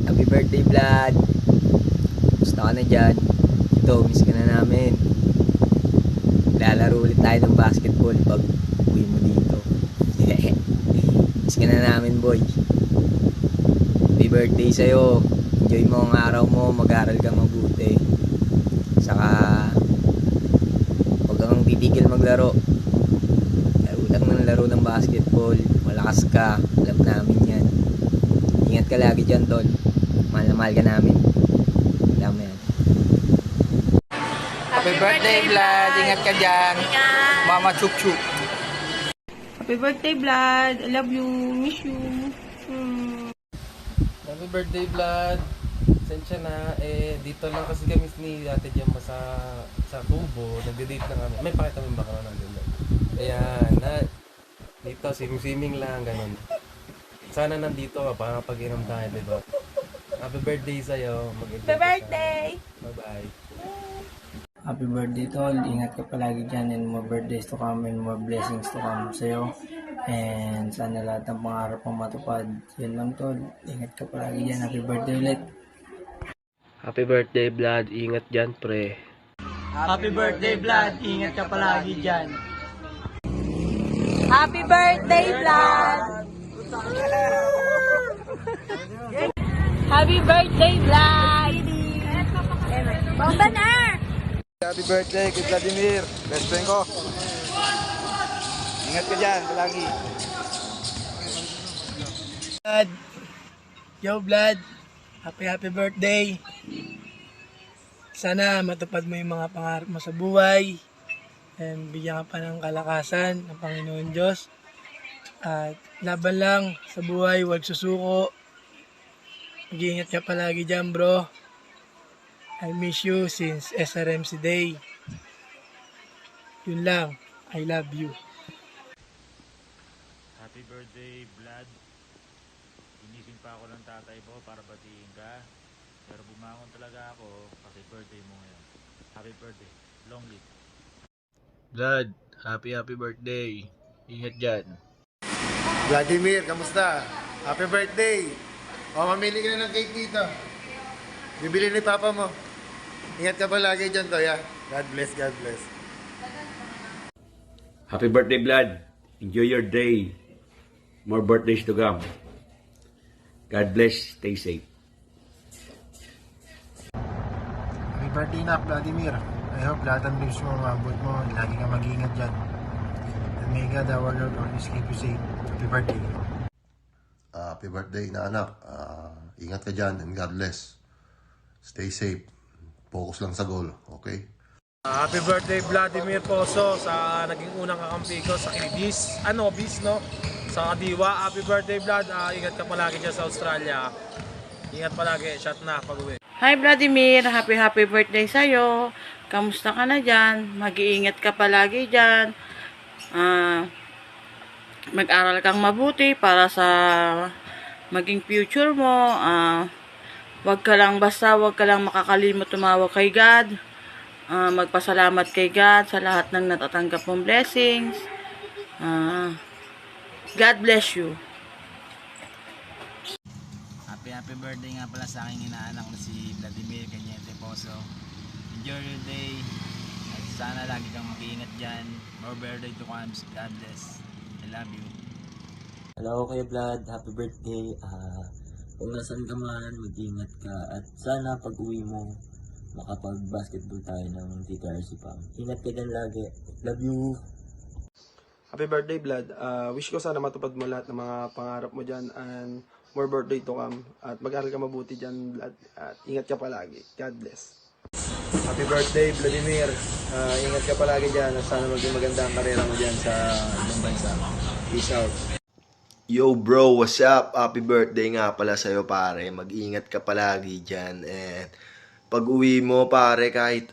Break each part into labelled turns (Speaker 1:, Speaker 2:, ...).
Speaker 1: Happy birthday, Vlad. Gusto ka na dyan. Ito, miss ka na namin. Lalaro ulit tayo ng basketball pag uwi mo dito. Miss ka na namin, boy. Happy birthday sa'yo. Enjoy mo ang araw mo. Mag-aral kang mabuti. Saka, huwag kang titigil maglaro. Laro lang ng laro ng basketball. Malakas ka. Alam namin yan. Ingat ka lagi dyan, tol. Mahal na mahal ka namin. Alam mo yan. Happy birthday, Vlad. Ingat ka dyan. Mama Chuk Chuk.
Speaker 2: Happy birthday, Vlad. I love you. Miss you.
Speaker 3: Happy birthday, Vlad. Sensya na. Dito lang kasi kami ni Ate Gemma sa tubo. Nagde-date lang kami. May pakita mo yung baka na nandun. Ayan. Dito, swimming lang, ganun. Sana nandito ka para pag-inom tayo, diba? Happy birthday sa'yo.
Speaker 2: Happy birthday!
Speaker 3: Bye-bye.
Speaker 1: Happy birthday, tol. Ingat ka palagi dyan and more birthdays to come and more blessings to come sa'yo. And sana lahat ng pangarap mo matupad. Yan lang, tol. Ingat ka palagi dyan. Happy birthday ulit.
Speaker 3: Happy birthday, Vlad. Ingat dyan, pre.
Speaker 1: Happy birthday, Vlad. Ingat ka palagi dyan.
Speaker 2: Happy birthday, Vlad! Happy birthday, Vlad! Bomba na!
Speaker 4: Happy birthday kay Vladimir, best friend ko. Ingat ka dyan, palagi.
Speaker 5: Vlad. Yo, Vlad. Happy birthday. Sana matupad mo yung mga pangarap mo sa buhay. And bigyan ka pa ng kalakasan ng Panginoon Diyos. At laban lang sa buhay, huwag susuko. Mag-iingat ka palagi dyan, bro. I miss you since SRMC Day. Yun lang. I love you.
Speaker 6: Happy birthday, Vlad. Inising pa ako ng tatay mo para batiin ka. Pero bumangon talaga ako kasi birthday mo ngayon. Happy birthday. Long live.
Speaker 3: Vlad, happy birthday. Ingat dyan.
Speaker 4: Vladimir, kamusta? Happy birthday. O, mamili ka na ng cake dito. Bibili ni Papa mo. Ingat ka palagi dyan, Toya. God bless, God bless.
Speaker 7: Happy birthday, Vlad. Enjoy your day. More birthdays to come. God bless. Stay safe.
Speaker 4: Happy birthday na, Vladimir. I hope lahat ng dreams mo maabot mo. Lagi ka mag-iingat dyan. And may God, our Lord, always keep you safe. Happy birthday.
Speaker 8: Happy birthday na anak. Ingat ka dyan and God bless. Stay safe. Focus lang sa goal. Okay?
Speaker 5: Happy birthday, Vladimir Poso, sa naging unang kakampi ko sa Bis, no? Sa Kadiwa. Happy birthday, Vlad. Ingat ka palagi dyan sa Australia. Ingat palagi. Shot na pag-uwi.
Speaker 2: Hi, Vladimir. Happy birthday sa'yo. Kamusta ka na dyan? Mag-iingat ka palagi dyan. Mag-aral kang mabuti para sa maging future mo. Wag ka lang makakalimot tumawag kay God. Magpasalamat kay God sa lahat ng natatanggap mong blessings. God bless you.
Speaker 6: Happy birthday nga pala sa aking inaanak na si Vladimir Cañete Poso. Enjoy your day. At sana lagi kang mag-iingat dyan. More birthday to come. God bless. I love you.
Speaker 1: Hello, Kuya Vlad. Happy birthday. Kung nasan ka man, mag-ingat ka. At sana pag uwi mo, makapag-basketball tayo ng TTRC Pam. Ingat ka dyan lagi. Love you.
Speaker 9: Happy birthday, Vlad. Wish ko sana matupad mo lahat ng mga pangarap mo dyan and more birthday to come. At mag-aral ka mabuti dyan, Vlad. At ingat ka palagi. God bless.
Speaker 4: Happy birthday, Vladimir. Ingat ka palagi dyan. At sana maging maganda ang karera mo dyan sa ibang bansa. Peace out.
Speaker 10: Yo bro, what's up? Happy birthday nga pala sa'yo pare. Mag-ingat ka palagi dyan. And pag uwi mo pare, kahit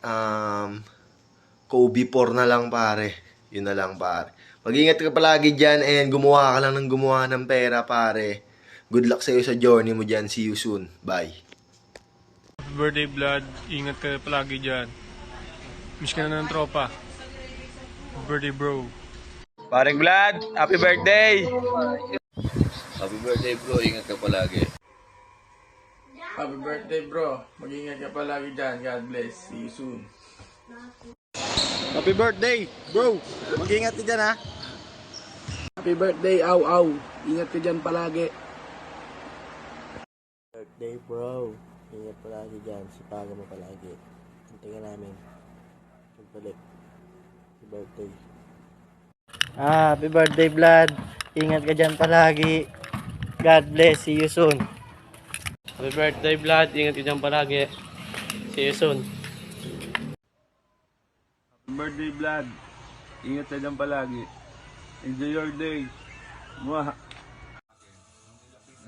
Speaker 10: Kobe 4 na lang pare. Yun na lang pare. Mag-ingat ka palagi dyan and gumawa ka lang ng gumawa ng pera pare. Good luck sa'yo sa journey mo dyan. See you soon. Bye.
Speaker 3: Happy birthday, Vlad. Ingat ka palagi dyan. Miss ka na ng tropa. Happy birthday, bro.
Speaker 4: Pareng Vlad, happy birthday!
Speaker 7: Happy birthday bro. Ingat ka palagi.
Speaker 9: Happy birthday, bro. Mag-ingat ka palagi dyan. God bless. See you soon.
Speaker 4: Happy birthday, bro. Mag-ingat ka dyan, ha.
Speaker 9: Happy birthday, aw. Ingat ka dyan palagi.
Speaker 11: Birthday bro, ingat palagi dyan, sipagan mo palagi. Hintayin namin. Pagbalik. Happy birthday. Happy birthday Vlad, ingat ka dyan palagi. God bless, see you soon.
Speaker 3: Happy birthday, Vlad. Ingat ka dyan palagi. See you soon.
Speaker 7: Birthday, Vlad. Ingat ka dyan palagi. Enjoy your day. Mwah.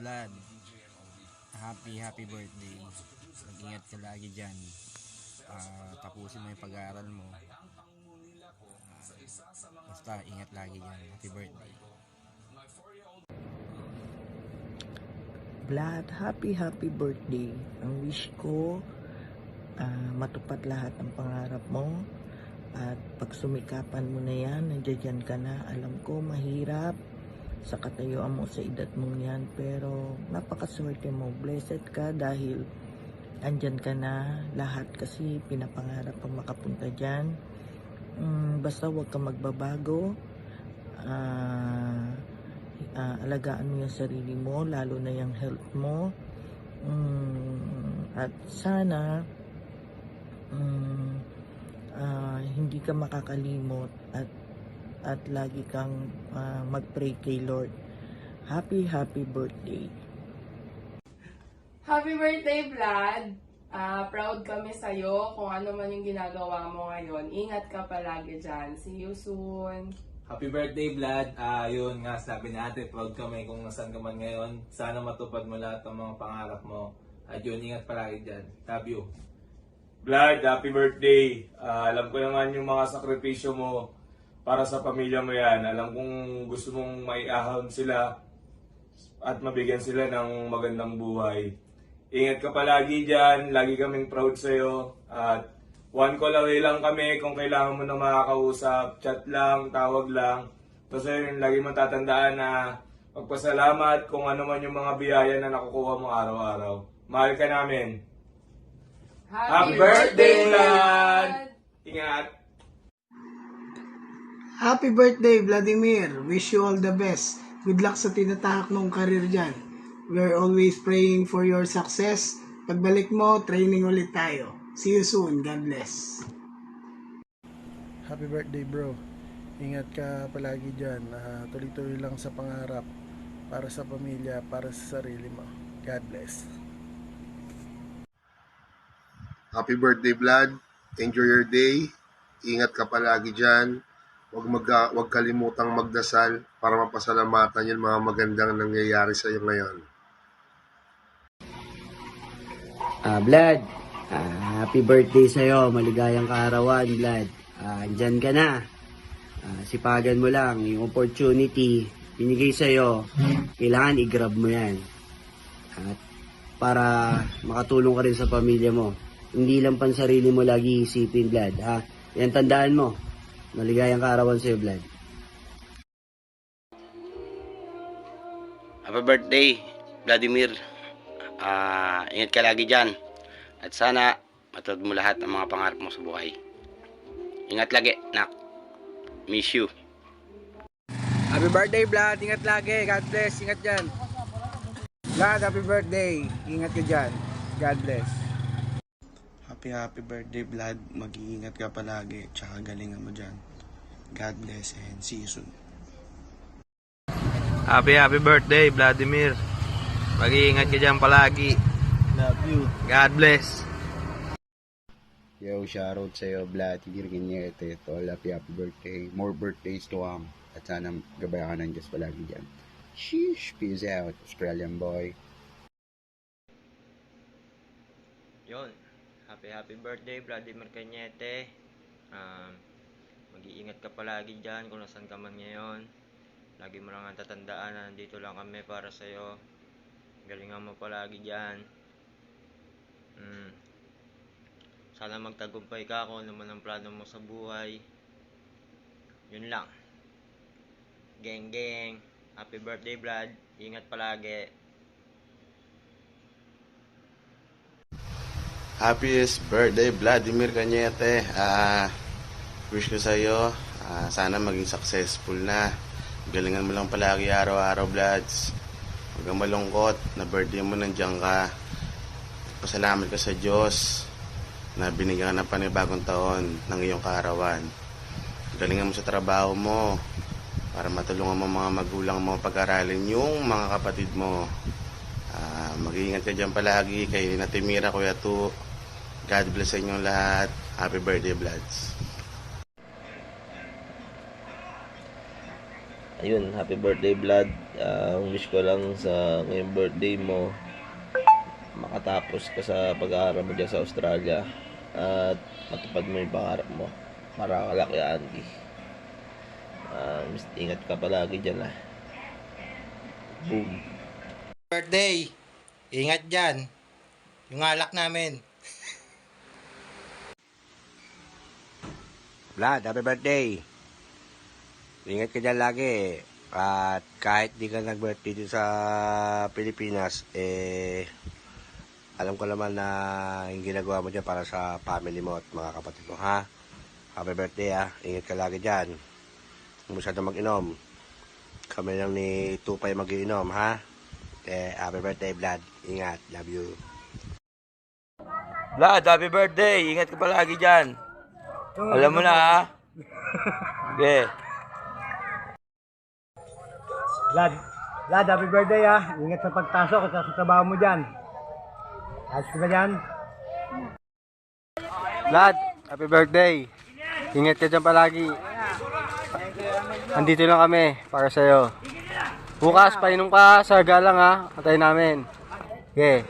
Speaker 6: Vlad, happy birthday. Mag-ingat ka lagi dyan. Tapusin mo yung pag-aaral mo. Basta ingat lagi dyan. Happy birthday.
Speaker 11: Vlad, happy birthday. Ang wish ko, matupad lahat ng pangarap mo. At pag sumikapan mo na yan, nandiyan ka na. Alam ko, mahirap sa katayuan mo sa edad mong yan. Pero napakaswerte mo. Blessed ka dahil andyan ka na. Lahat kasi pinapangarap ang makapunta dyan. Basta huwag ka magbabago. Alagaan mo yung sarili mo, lalo na yung health mo. At sana hindi ka makakalimot at lagi kang mag-pray kay Lord. Happy birthday.
Speaker 12: Happy birthday, Vlad! Proud kami sa'yo kung ano man yung ginagawa mo ngayon. Ingat ka palagi dyan. See you soon!
Speaker 13: Happy birthday, Vlad. Yun nga, sabi natin, proud kami kung nasan ka man ngayon. Sana matupad mo lahat ng mga pangarap mo. At yun, ingat palagi dyan. Love you.
Speaker 7: Vlad, happy birthday. Alam ko naman yung mga sakripisyo mo para sa pamilya mo yan. Alam kong gusto mong maiahon sila at mabigyan sila ng magandang buhay. Ingat ka palagi dyan. Lagi kaming proud sa'yo. At one call away lang kami kung kailangan mo na makakausap. Chat lang, tawag lang. Basta yun, lagi mo tatandaan na magpasalamat kung ano man yung mga biyaya na nakukuha mo araw-araw. Mahal ka namin. Happy birthday, Vlad! Ingat!
Speaker 5: Happy birthday, Vladimir. Wish you all the best. Good luck sa tinatahak mong karir dyan. We're always praying for your success. Pagbalik mo, training ulit tayo. See you soon. God bless.
Speaker 9: Happy birthday, bro. Ingat ka palagi dyan. Tuloy-tuloy lang sa pangarap. Para sa pamilya, para sa sarili mo. God bless.
Speaker 8: Happy birthday, Vlad. Enjoy your day. Ingat ka palagi dyan. Huwag kalimutang magdasal para mapasalamatan yung mga magandang nangyayari sa iyo ngayon.
Speaker 11: Vlad, happy birthday sa'yo. Maligayang kaarawan, Vlad. Andyan ka na. Sipagan mo lang yung opportunity binigay sa'yo. Kailangan i-grab mo yan. At para makatulong ka rin sa pamilya mo. Hindi lang pan sarili mo lagi isipin, Vlad. Yan, tandaan mo. Maligayang kaarawan sa'yo, Vlad.
Speaker 14: Happy birthday, Vladimir. Ingat ka lagi dyan. At sana matupad mo lahat ng mga pangarap mo sa buhay. Ingat lagi, nak. Miss you.
Speaker 9: Happy birthday, Vlad. Ingat lagi. God bless. Ingat dyan. Vlad, happy birthday. Ingat ka dyan. God bless.
Speaker 15: Happy birthday, Vlad. Mag-iingat ka palagi. Tsaka galingan mo dyan. God bless and see you soon.
Speaker 6: Happy birthday, Vladimir. Mag-iingat ka dyan palagi.
Speaker 11: Love you.
Speaker 6: God bless.
Speaker 16: Yo, shoutout sa'yo, Vlad. Tigir-ginyete. Tol, happy birthday. More birthdays to come. At sana gabayan ka ng Diyos palagi dyan. Sheesh, peace out, Australian boy.
Speaker 17: Yon, happy birthday, Vladimir Cañete. Mag-iingat ka palagi dyan kung nasan ka man ngayon. Lagi mo lang ang tatandaan na nandito lang kami para sa'yo. Galingan mo palagi dyan. Sana magtagumpay ka kung ano man ang plano mo sa buhay. Yun lang. Geng. Happy birthday, Vlad. Ingat palagi.
Speaker 15: Happiest birthday, Vladimir Cañete. Wish ko sa'yo, sana maging successful na. Galingan mo lang palagi araw-araw, Vlads. Huwag kang malungkot na birthday mo, nandiyan ka. Pasalamat ka sa Diyos na binigyan ka ng panibagong taon ng iyong kaarawan. Galingan mo sa trabaho mo para matulungan mo mga magulang mo pag-aralin yung mga kapatid mo. Mag-iingat ka dyan palagi kay Natimira, Kuya Tu. God bless sa inyong lahat. Happy birthday, Vlads.
Speaker 18: Ayun, happy birthday, Vlad. Wish ko lang sa ngayong birthday mo, makatapos ka sa pag-aaral mo dyan sa Australia at matupad mo yung pangarap mo para kalaki, Andy. Ingat ka palagi dyan, Boom.
Speaker 19: Birthday. Ingat dyan. Yung alak namin.
Speaker 20: Vlad, happy birthday. Ingat ka dyan lagi. At kahit di ka nag-birthday dito sa Pilipinas, alam ko naman na yung ginagawa mo dyan para sa family mo at mga kapatid mo, ha? Happy birthday, ha? Ingat ka lagi dyan. Huwag masyadong mag-inom. Kami lang ni Tupay mag-iinom, ha? Happy birthday, Vlad. Ingat. Love you.
Speaker 6: Vlad, happy birthday. Ingat ka palagi dyan. Alam mo na, ha? Okay.
Speaker 21: Vlad, happy birthday, ha? Ingat sa pagtasok at sa trabaho mo dyan. Ayos ka ba dyan?
Speaker 22: Vlad, happy birthday. Ingat ka dyan palagi. Andito lang kami para sa'yo. Bukas, painom ka sa galang, ha? Antayin namin. Okay.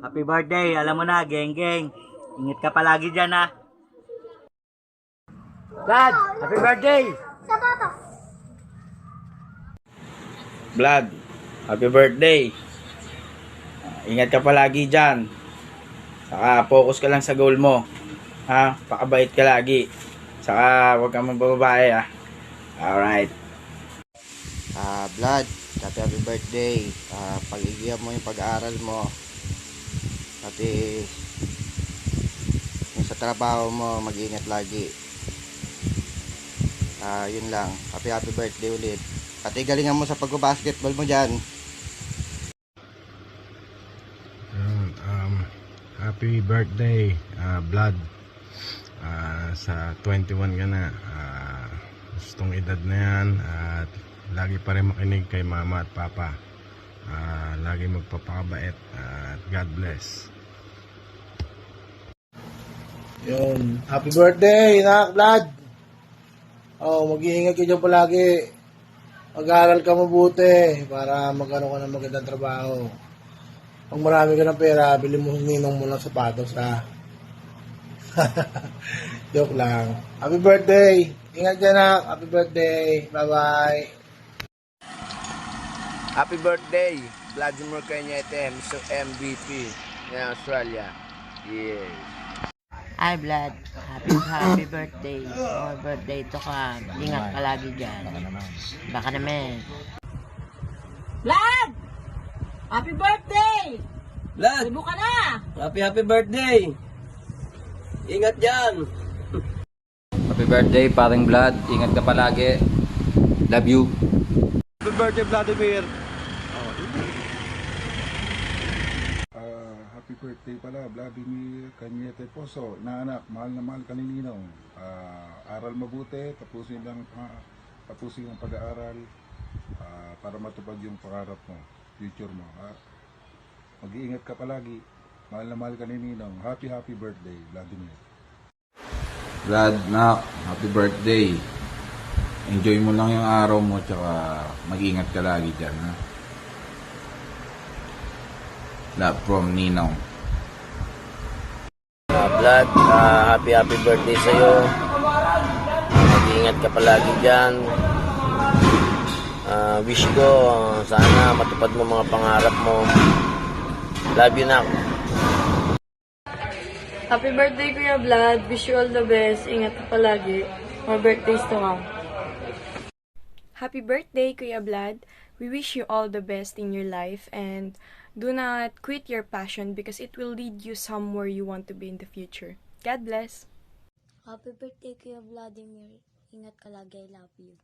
Speaker 23: Happy birthday, alam mo na, geng-geng. Ingat ka palagi dyan, ha?
Speaker 21: Vlad, happy birthday!
Speaker 6: Vlad, happy birthday. Ingat ka palagi dyan. Saka focus ka lang sa goal mo. Ha? Pakabait ka lagi. Saka huwag kang magbababae, ha? Alright.
Speaker 24: Vlad, happy birthday. Pag-igihan mo yung pag-aaral mo. Pati yung sa trabaho mo, mag-iingat lagi. Yun lang. Happy birthday ulit. Pati galingan mo sa pag-basketball mo dyan.
Speaker 25: Happy birthday, Vlad. Sa 21 ka na. Gustong edad na yan. At lagi pa rin makinig kay mama at papa. Lagi magpapakabait. At God bless.
Speaker 5: Yun. Happy birthday, nak, Vlad. Mag-iingat ka dyan palagi. Mag-aaral ka mabuti para magkaroon ka ng magandang trabaho. Pag marami ka ng pera, bili mo ninong mo ng sapatos, ha? Joke lang. Happy birthday! Ingat dyan, nak. Happy birthday. Bye-bye.
Speaker 10: Happy birthday, Vladimir Cañete, Mr. MVP ng Australia. Yeah.
Speaker 11: Hi, Vlad. Happy birthday. More birthday to ka. Ingat ka lagi dyan. Baka naman.
Speaker 2: Vlad! Happy birthday!
Speaker 1: Vlad!
Speaker 2: Libo ka na!
Speaker 1: Happy birthday! Ingat dyan!
Speaker 26: Happy birthday, paring Vlad. Ingat ka palagi. Love you.
Speaker 9: Happy birthday, Vladimir.
Speaker 27: Happy birthday pala, Vladimir Cañete Poso. Na anak, mahal na mahal ka ni Ninong. Aral mabuti, tapusin ang pag-aaral para matupad yung pangarap mo, future mo. Mag-iingat ka palagi. Mahal na mahal ka ni Ninong. Happy birthday, Vladimir.
Speaker 28: Vlad, nak, happy birthday. Enjoy mo lang yung araw mo, tsaka mag-ingat ka lagi dyan, ha? Love from Ninong.
Speaker 14: Vlad, happy birthday sa'yo. Mag-ingat ka palagi dyan. Wish ko, sana matupad mo mga pangarap mo. Love you, nak.
Speaker 29: Happy birthday, Kuya Vlad. Wish you all the best. Ingat ka palagi. More birthdays to come.
Speaker 30: Happy birthday, Kuya Vlad.
Speaker 3: We wish you all the best in your life and do not quit your passion because it will lead you somewhere you want to be in the future. God bless!
Speaker 4: Happy birthday, Kuya Vladimir. Ingat ka lagi. I love you.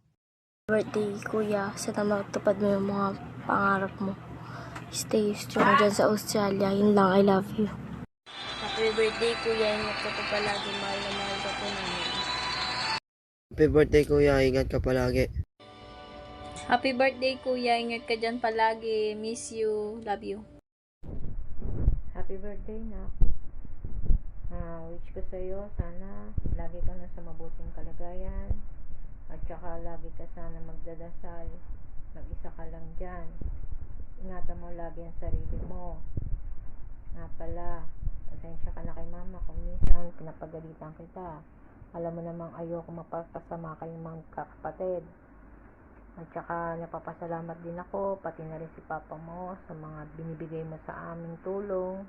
Speaker 4: Birthday, Kuya. Sana matupad mo yung mga pangarap mo. Stay strong dyan sa Australia. Yun lang. I love you. Happy birthday, Kuya. Ingat ka pa palagi. Mahal na mahal ka po namin.
Speaker 7: Happy birthday, Kuya. Ingat ka palagi.
Speaker 8: Happy birthday, Kuya. Ingat ka dyan palagi. Miss you. Love you.
Speaker 11: Happy birthday, Nak. Wish ko sa'yo, sana lagi ka na sa mabuting kalagayan at saka lagi ka sana magdadasal. Mag-isa ka lang dyan. Ingatan mo lagi ang sarili mo. Nga pala, pasensya ka na kay mama kung minsan pinapagalitan kita. Alam mo namang ayoko mapapasama kayong mga kakapatid. At saka napapasalamat din ako, pati na rin si papa mo sa mga binibigay mo sa aming tulong.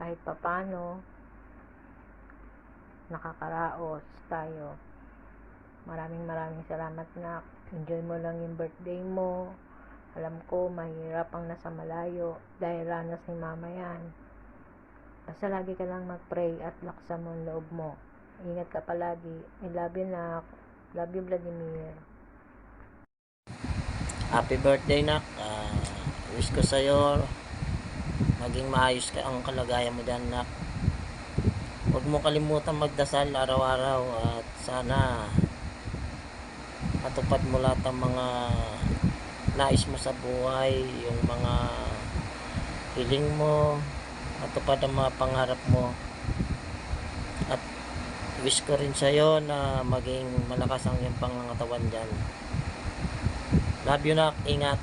Speaker 11: Kahit papano, nakakaraos tayo. Maraming salamat, Nak. Enjoy mo lang yung birthday mo. Alam ko mahirap ang nasa malayo dahil ranas ni mama yan. Basta lagi ka lang mag-pray at laksan mo ang loob mo. Ingat ka palagi. I love you, Nak. Love you, Vladimir.
Speaker 24: Happy birthday, Nak. Wish ko sa'yo maging maayos ka ang kalagayan mo dyan, Nak. Huwag mo kalimutan magdasal araw-araw at sana matupad mo lahat ng mga nais mo sa buhay, yung mga hiling mo, matupad ang mga pangarap mo. At wish ko rin sa'yo na maging malakas ang iyong pangangatawan dyan. Love you, Nak. Ingat.